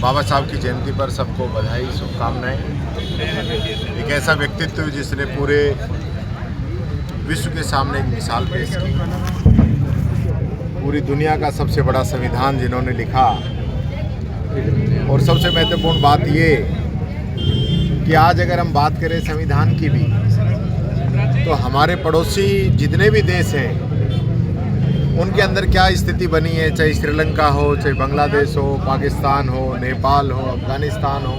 बाबा साहब की जयंती पर सबको बधाई, शुभकामनाएं। एक ऐसा व्यक्तित्व जिसने पूरे विश्व के सामने एक मिसाल पेश की, पूरी दुनिया का सबसे बड़ा संविधान जिन्होंने लिखा। और सबसे महत्वपूर्ण बात ये कि आज अगर हम बात करें संविधान की भी, तो हमारे पड़ोसी जितने भी देश हैं उनके अंदर क्या स्थिति बनी है, चाहे श्रीलंका हो, चाहे बांग्लादेश हो, पाकिस्तान हो, नेपाल हो, अफगानिस्तान हो,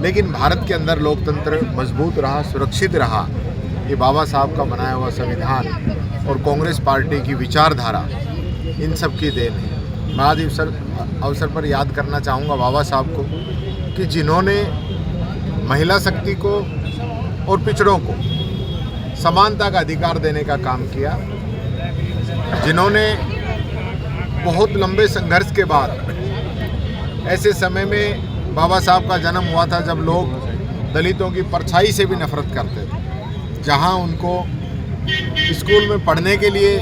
लेकिन भारत के अंदर लोकतंत्र मजबूत रहा, सुरक्षित रहा। ये बाबा साहब का बनाया हुआ संविधान और कांग्रेस पार्टी की विचारधारा, इन सब की देन है। मैं आज अवसर पर याद करना चाहूँगा बाबा साहब को कि जिन्होंने महिला शक्ति को और पिछड़ों को समानता का अधिकार देने का काम किया, जिन्होंने बहुत लंबे संघर्ष के बाद ऐसे समय में बाबा साहब का जन्म हुआ था जब लोग दलितों की परछाई से भी नफरत करते थे, जहां उनको स्कूल में पढ़ने के लिए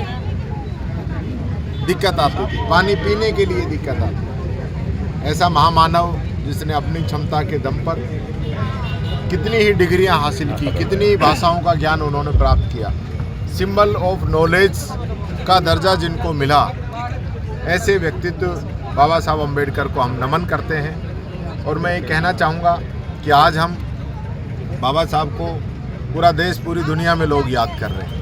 दिक्कत आती थी, पानी पीने के लिए दिक्कत आती थी। ऐसा महामानव जिसने अपनी क्षमता के दम पर कितनी ही डिग्रियां हासिल की, कितनी भाषाओं का ज्ञान उन्होंने प्राप्त किया, सिंबल ऑफ नॉलेज का दर्जा जिनको मिला, ऐसे व्यक्तित्व बाबा साहब अम्बेडकर को हम नमन करते हैं। और मैं ये कहना चाहूँगा कि आज हम बाबा साहब को पूरा देश, पूरी दुनिया में लोग याद कर रहे हैं।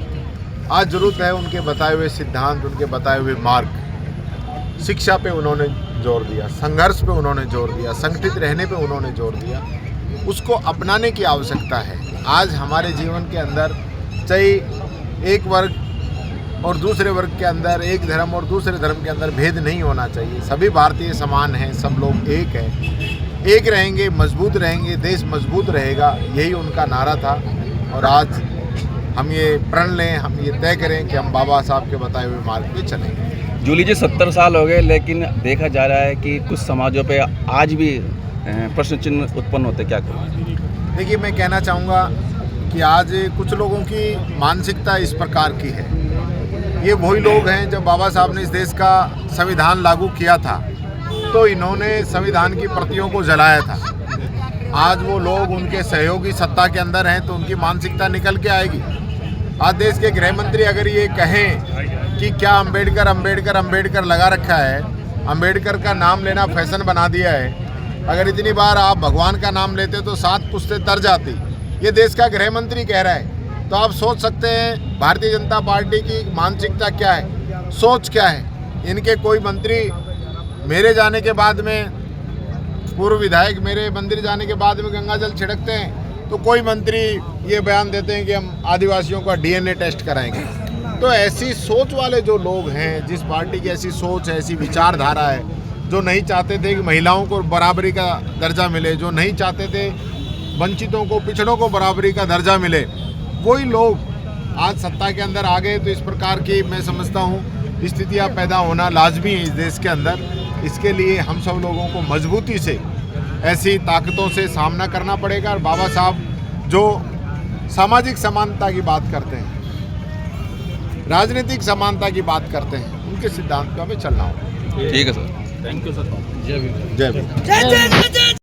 आज ज़रूरत है उनके बताए हुए सिद्धांत, उनके बताए हुए मार्ग। शिक्षा पे उन्होंने जोर दिया, संघर्ष पे उन्होंने जोर दिया, संगठित रहने पे उन्होंने जोर दिया, उसको अपनाने की आवश्यकता है। आज हमारे जीवन के अंदर चाहे एक वर्ग और दूसरे वर्ग के अंदर, एक धर्म और दूसरे धर्म के अंदर भेद नहीं होना चाहिए। सभी भारतीय समान हैं, सब लोग एक हैं, एक रहेंगे, मजबूत रहेंगे, देश मजबूत रहेगा, यही उनका नारा था। और आज हम ये प्रण लें, हम ये तय करें कि हम बाबा साहब के बताए हुए मार्ग पे चलेंगे। जूली जी 70 साल हो गए, लेकिन देखा जा रहा है कि कुछ समाजों पे आज भी प्रश्न चिन्ह उत्पन्न होते, क्या करें? देखिए, मैं कहना चाहूँगा कि आज कुछ लोगों की मानसिकता इस प्रकार की है। ये वही लोग हैं जब बाबा साहब ने इस देश का संविधान लागू किया था तो इन्होंने संविधान की प्रतियों को जलाया था। आज वो लोग उनके सहयोगी सत्ता के अंदर हैं तो उनकी मानसिकता निकल के आएगी। आज देश के गृह मंत्री अगर ये कहें कि क्या अम्बेडकर लगा रखा है, अम्बेडकर का नाम लेना फैशन बना दिया है, अगर इतनी बार आप भगवान का नाम लेते तो 7 पुश्तें तर जाती, ये देश का गृह मंत्री कह रहा है। तो आप सोच सकते हैं भारतीय जनता पार्टी की मानसिकता क्या है, सोच क्या है। इनके कोई मंत्री मेरे जाने के बाद में, पूर्व विधायक मेरे मंदिर जाने के बाद में गंगा जल छिड़कते हैं, तो कोई मंत्री ये बयान देते हैं कि हम आदिवासियों का DNA टेस्ट कराएंगे। तो ऐसी सोच वाले जो लोग हैं, जिस पार्टी की ऐसी सोच है, ऐसी विचारधारा है, जो नहीं चाहते थे कि महिलाओं को बराबरी का दर्जा मिले, जो नहीं चाहते थे वंचितों को, पिछड़ों को बराबरी का दर्जा मिले, वही लोग आज सत्ता के अंदर आ गए। तो इस प्रकार की मैं समझता हूँ स्थितियाँ पैदा होना लाजमी है इस देश के अंदर। इसके लिए हम सब लोगों को मजबूती से ऐसी ताकतों से सामना करना पड़ेगा। और बाबा साहब जो सामाजिक समानता की बात करते हैं, राजनीतिक समानता की बात करते हैं, उनके सिद्धांत पर हमें चलना होगा। ठीक है सर, थैंक यू सर। जय भीम।